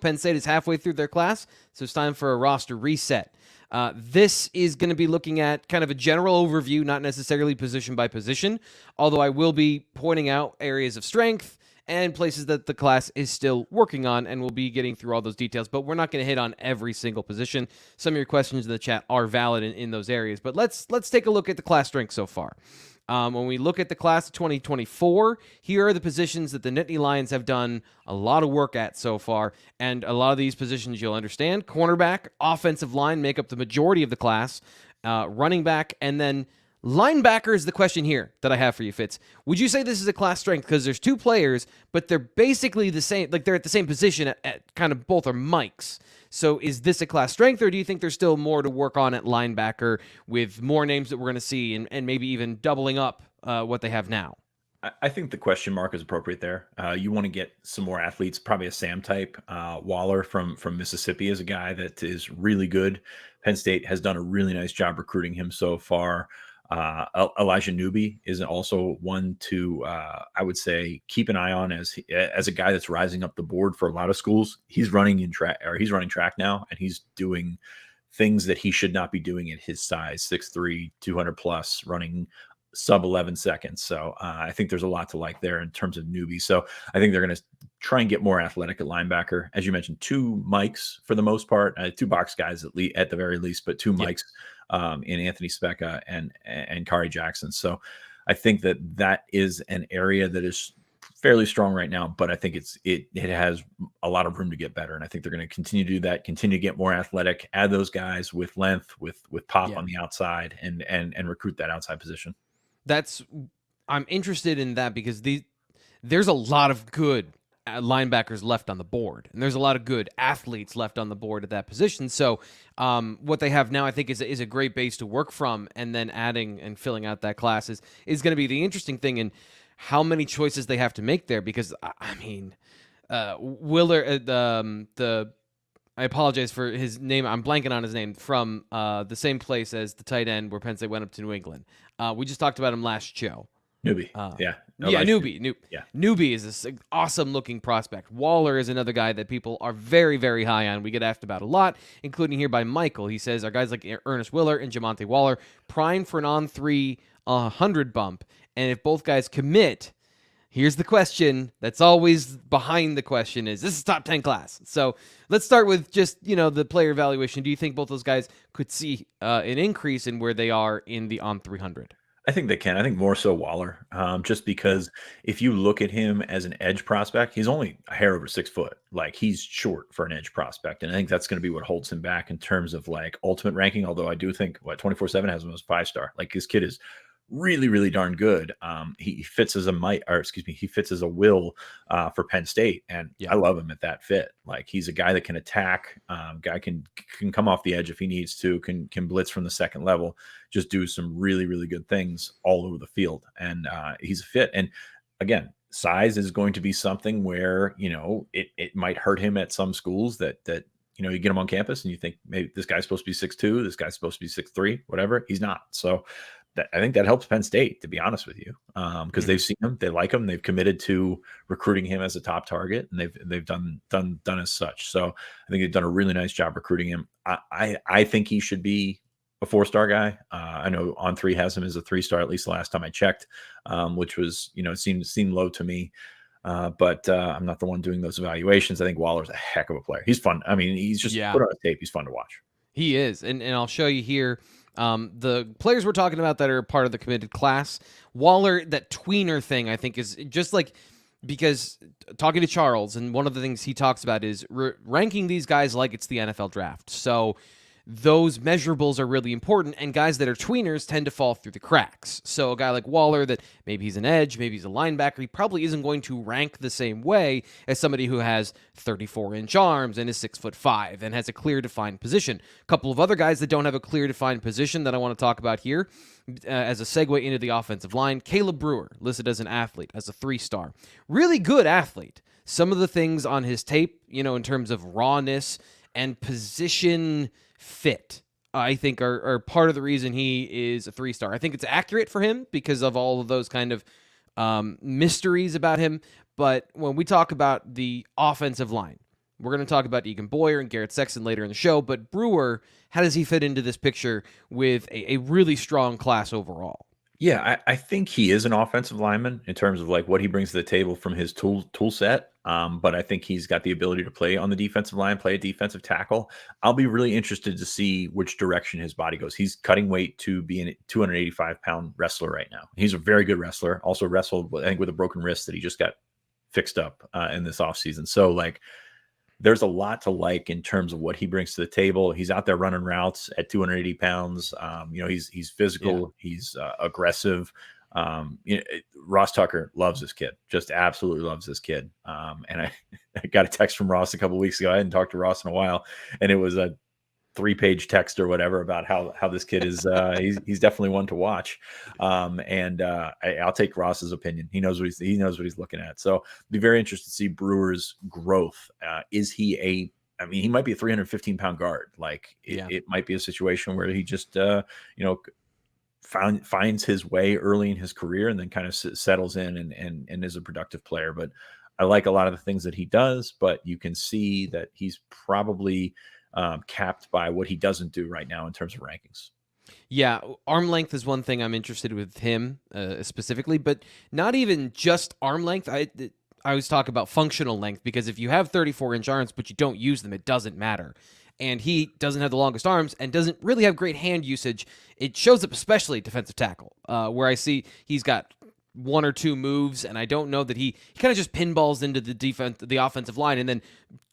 Penn State is halfway through their class, so it's time for a roster reset. This is going to be looking at kind of a general overview, not necessarily position by position, although I will be pointing out areas of strength and places that the class is still working on, and we'll be getting through all those details, but we're not going to hit on every single position. Some of your questions in the chat are valid in those areas, but let's take a look at the class strength so far. When we look at the class of 2024, here are the positions that the Nittany Lions have done a lot of work at so far, and a lot of these positions you'll understand. Cornerback, offensive line make up the majority of the class, running back, and then linebacker is the question here that I have for you, Fitz. Would you say this is a class strength? Because there's two players, but they're basically the same, like they're at the same position at kind of both are Mikes. So is this a class strength, or do you think there's still more to work on at linebacker with more names that we're going to see and maybe even doubling up what they have now? I think the question mark is appropriate there. You want to get some more athletes, probably a Sam type. Waller from Mississippi is a guy that is really good. Penn State has done a really nice job recruiting him so far. Elijah Newby is also one to, I would say, keep an eye on as a guy that's rising up the board for a lot of schools. He's running track now, and he's doing things that he should not be doing at his size, 6'3", 200 plus, running sub 11 seconds. So I think there's a lot to like there in terms of Newby. So I think they're going to try and get more athletic at linebacker. As you mentioned, two Mikes for the most part, two box guys at the very least, but two Mikes in Anthony Specca and Kari Jackson. So I think that is an area that is fairly strong right now, but I think it has a lot of room to get better. And I think they're going to continue to do that, continue to get more athletic, add those guys with length, with pop on the outside, and recruit that outside position. I'm interested in that because there's a lot of good linebackers left on the board, and there's a lot of good athletes left on the board at that position. So what they have now, I think, is a great base to work from, and then adding and filling out that class is going to be the interesting thing in how many choices they have to make there. Because I mean, Willard, I apologize for his name. I'm blanking on his name, from the same place as the tight end where Penn State went up to New England. We just talked about him last show. Newby. Newby. Newby is this awesome-looking prospect. Waller is another guy that people are very, very high on. We get asked about a lot, including here by Michael. He says, are guys like Ernest Willer and Jamonte Waller primed for an on-3 100 bump? And if both guys commit, here's the question that's always behind the question is, this is top 10 class. So let's start with just, the player evaluation. Do you think both those guys could see an increase in where they are in the on 300? I think they can. I think more so Waller, just because if you look at him as an edge prospect, he's only a hair over 6 foot. Like, he's short for an edge prospect. And I think that's going to be what holds him back in terms of like ultimate ranking. Although I do think 24/7 has him as 5-star. Like, this kid is really, really darn good. He fits as he fits as a will for Penn State, and I love him at that fit. Like, he's a guy that can attack, guy can come off the edge if he needs to, can blitz from the second level, just do some really, really good things all over the field, and he's a fit. And again, size is going to be something where it might hurt him at some schools that you get him on campus and you think maybe this guy's supposed to be 6'2", this guy's supposed to be 6'3", whatever. He's not. So I think that helps Penn State, to be honest with you, because they've seen him, they like him, they've committed to recruiting him as a top target, and they've done as such. So I think they've done a really nice job recruiting him. I think he should be a 4-star guy. I know On3 has him as a 3-star, at least the last time I checked, which was seemed low to me. But I'm not the one doing those evaluations. I think Waller's a heck of a player. He's fun. I mean, he's just put on a tape. He's fun to watch. He is, and I'll show you here. The players we're talking about that are part of the committed class. Waller, that tweener thing, I think, is just like, because talking to Charles, and one of the things he talks about is ranking these guys like it's the NFL draft. So those measurables are really important, and guys that are tweeners tend to fall through the cracks. So a guy like Waller, that maybe he's an edge, maybe he's a linebacker, he probably isn't going to rank the same way as somebody who has 34-inch arms and is 6'5" and has a clear defined position. A couple of other guys that don't have a clear defined position that I want to talk about here as a segue into the offensive line. Caleb Brewer, listed as an athlete, as a 3-star. Really good athlete. Some of the things on his tape, in terms of rawness and position fit, I think are part of the reason he is a 3-star. I think it's accurate for him because of all of those kind of mysteries about him. But when we talk about the offensive line, We're going to talk about Egan Boyer and Garrett Sexton later in the show, but Brewer, how does he fit into this picture with a really strong class overall? Yeah, I think he is an offensive lineman in terms of like what he brings to the table from his tool set. But I think he's got the ability to play on the defensive line, play a defensive tackle. I'll be really interested to see which direction his body goes. He's cutting weight to be a 285-pound wrestler right now. He's a very good wrestler. Also wrestled, I think, with a broken wrist that he just got fixed up in this offseason. So like there's a lot to like in terms of what he brings to the table. He's out there running routes at 280 pounds. He's physical. Yeah. He's aggressive. Ross Tucker loves this kid, just absolutely loves this kid. And I got a text from Ross a couple of weeks ago. I hadn't talked to Ross in a while, and it was a 3-page text or whatever about how this kid is. He's definitely one to watch. I'll take Ross's opinion. He knows what he's looking at. So be very interested to see Brewer's growth. Is he he might be a 315-pound guard. Like it might be a situation where he just finds his way early in his career and then kind of settles in and is a productive player. But I like a lot of the things that he does, but you can see that he's probably capped by what he doesn't do right now in terms of rankings. Yeah, arm length is one thing I'm interested with him specifically, but not even just arm length. I always talk about functional length, because if you have 34-inch arms but you don't use them, it doesn't matter. And he doesn't have the longest arms and doesn't really have great hand usage. It shows up especially defensive tackle, where I see he's got one or two moves, and I don't know that he kind of just pinballs into the offensive line and then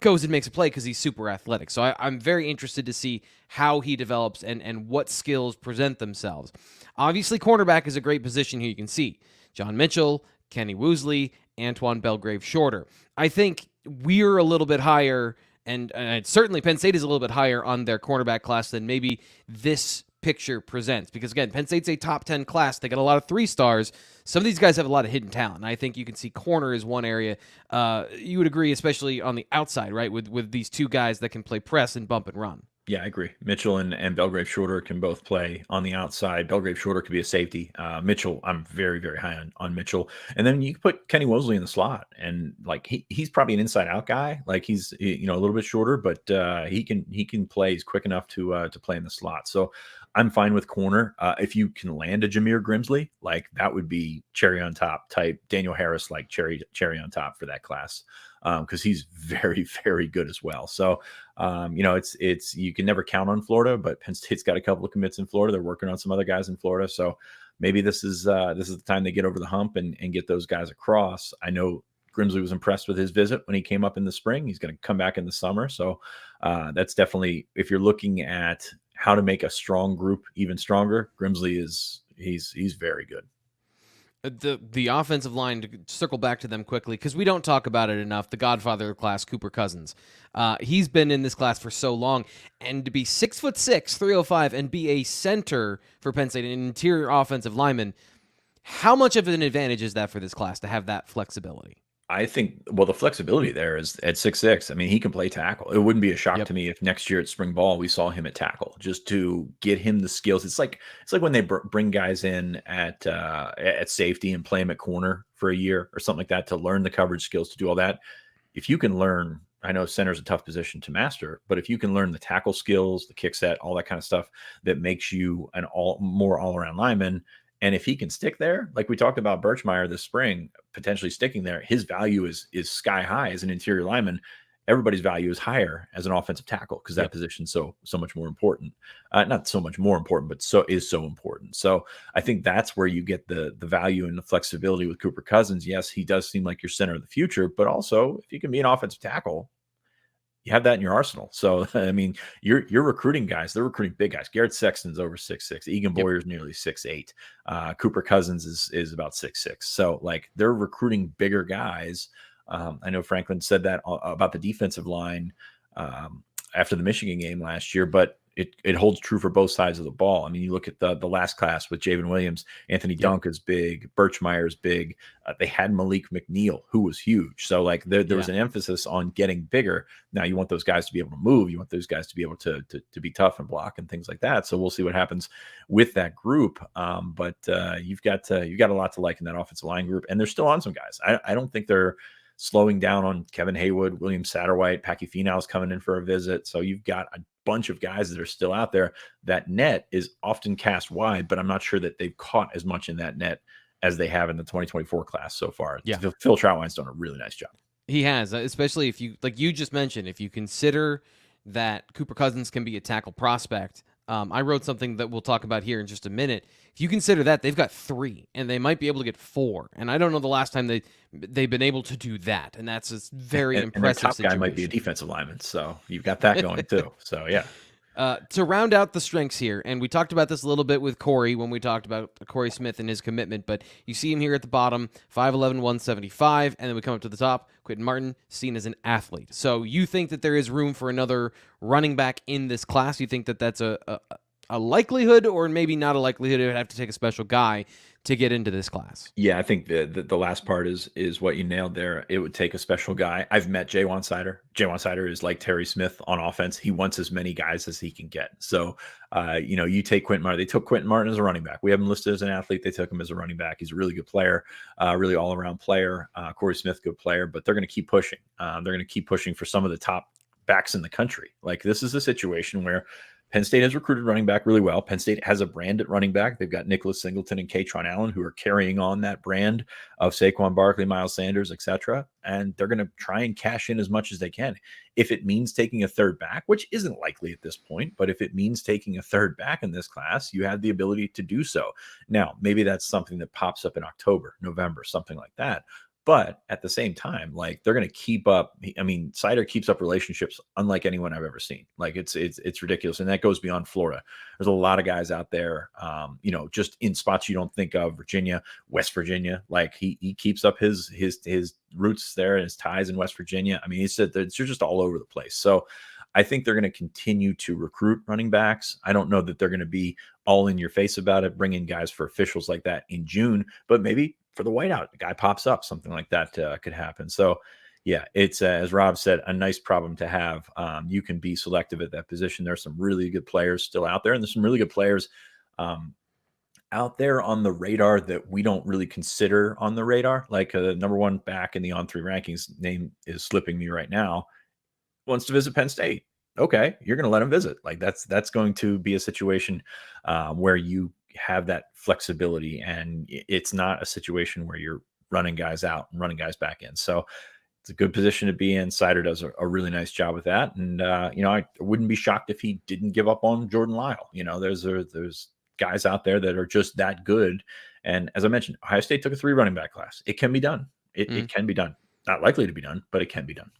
goes and makes a play because he's super athletic. So I'm very interested to see how he develops and what skills present themselves. Obviously, cornerback is a great position here. You can see John Mitchell, Kenny Woosley, Antoine Belgrave-Shorter. I think we're a little bit higher, and certainly Penn State is a little bit higher on their cornerback class than maybe this picture presents, because again, Penn State's a top 10 class. They got a lot of 3 stars. Some of these guys have a lot of hidden talent. And I think you can see corner is one area you would agree, especially on the outside, right? With these 2 guys that can play press and bump and run. Yeah, I agree. Mitchell and Belgrave-Shorter can both play on the outside. Belgrave-Shorter could be a safety. Mitchell, I'm very, very high on Mitchell. And then you can put Kenny Woosley in the slot, and like he's probably an inside-out guy. Like he's a little bit shorter, but he can play. He's quick enough to play in the slot. So I'm fine with corner. If you can land a Jameer Grimsley, like that would be cherry on top type. Daniel Harris, like cherry on top for that class, because he's very, very good as well. So it's you can never count on Florida, but Penn State's got a couple of commits in Florida. They're working on some other guys in Florida, so maybe this is the time they get over the hump and get those guys across. I know Grimsley was impressed with his visit when he came up in the spring. He's going to come back in the summer, so that's definitely, if you're looking at how to make a strong group even stronger, Grimsley he's very good. The offensive line, to circle back to them quickly, because we don't talk about it enough, the godfather of the class, Cooper Cousins. He's been in this class for so long, and to be 6'6", 305, and be a center for Penn State, an interior offensive lineman, how much of an advantage is that for this class to have that flexibility? I think, well, the flexibility there is at 6'6". I mean, he can play tackle. It wouldn't be a shock to me if next year at spring ball we saw him at tackle, just to get him the skills. It's like when they bring guys in at safety and play him at corner for a year or something like that to learn the coverage skills, to do all that. If you can learn, I know center's a tough position to master, but if you can learn the tackle skills, the kick set, all that kind of stuff that makes you an more all-around lineman. And if he can stick there, like we talked about Birchmeier this spring, potentially sticking there, his value is sky high as an interior lineman. Everybody's value is higher as an offensive tackle, because that position's so much more important. Not so much more important, but so important. So I think that's where you get the value and the flexibility with Cooper Cousins. Yes, he does seem like your center of the future, but also if you can be an offensive tackle, you have that in your arsenal. So, I mean, you're recruiting guys. They're recruiting big guys. Garrett Sexton's over 6'6". Egan Boyer's nearly 6'8". Cooper Cousins is about 6'6". So, like, they're recruiting bigger guys. I know Franklin said that about the defensive line after the Michigan game last year, but it holds true for both sides of the ball. I mean, you look at the last class with Javen Williams, Anthony Dunk is big, Birchmeier's big. They had Malik McNeil, who was huge. So like there was an emphasis on getting bigger. Now you want those guys to be able to move. You want those guys to be able to be tough and block and things like that. So we'll see what happens with that group. But you've got a lot to like in that offensive line group, and they're still on some guys. I don't think they're slowing down on Kevin Haywood, William Satterwhite, Packy Finau's coming in for a visit. So you've got a bunch of guys that are still out there. That net is often cast wide, but I'm not sure that they've caught as much in that net as they have in the 2024 class so far. Yeah. Phil Troutwine's done a really nice job. He has, especially if you, like you just mentioned, if you consider that Cooper Cousins can be a tackle prospect. I wrote something that we'll talk about here in just a minute. If you consider that, they've got 3, and they might be able to get 4. And I don't know the last time they've been able to do that, and that's a very impressive and their top situation. guy might be a defensive lineman, so you've got that going too. So yeah. To round out the strengths here, and we talked about this a little bit with Corey when we talked about Corey Smith and his commitment, but you see him here at the bottom, 5'11", 175, and then we come up to the top, Quentin Martin, seen as an athlete. So you think that there is room for another running back in this class? You think that that's a likelihood, or maybe not a likelihood? It would have to take a special guy to get into this class. Yeah, I think the last part is what you nailed there. It would take a special guy. I've met Jaywan Sider. Jaywan Sider is like Terry Smith on offense. He wants as many guys as he can get. So, you take Quentin Martin. They took Quentin Martin as a running back. We have him listed as an athlete. They took him as a running back. He's a really good player, really all-around player. Corey Smith, good player, but they're going to keep pushing. They're going to keep pushing for some of the top backs in the country. Like, this is a situation where Penn State has recruited running back really well. Penn State has a brand at running back. They've got Nicholas Singleton and Katron Allen, who are carrying on that brand of Saquon Barkley, Miles Sanders, etc. And they're going to try and cash in as much as they can. If it means taking a third back, which isn't likely at this point, but if it means taking a third back in this class, you have the ability to do so. Now, maybe that's something that pops up in October, November, something like that. But at the same time, like, they're going to keep up. I mean, Sider keeps up relationships unlike anyone I've ever seen. Like, it's ridiculous. And that goes beyond Florida. There's a lot of guys out there, just in spots you don't think of, Virginia, West Virginia. Like, he keeps up his roots there and his ties in West Virginia. I mean, he said that you're just all over the place. So I think they're going to continue to recruit running backs. I don't know that they're going to be all in your face about it, bringing guys for officials like that in June, but maybe for the whiteout, the guy pops up, something like that could happen. So yeah, it's as Rob said, a nice problem to have. You can be selective at that position. There's some really good players still out there, and there's some really good players out there on the radar that we don't really consider on the radar. Like, the number 1 back in the On3 rankings, name is slipping me right now, wants to visit Penn State. Okay, you're going to let him visit. Like, that's going to be a situation where you have that flexibility, and it's not a situation where you're running guys out and running guys back in. So it's a good position to be in. Sider does a really nice job with that. And, I wouldn't be shocked if he didn't give up on Jordan Lyle. There's guys out there that are just that good. And as I mentioned, Ohio State took a 3 running back class. It can be done. It can be done. Not likely to be done, but it can be done.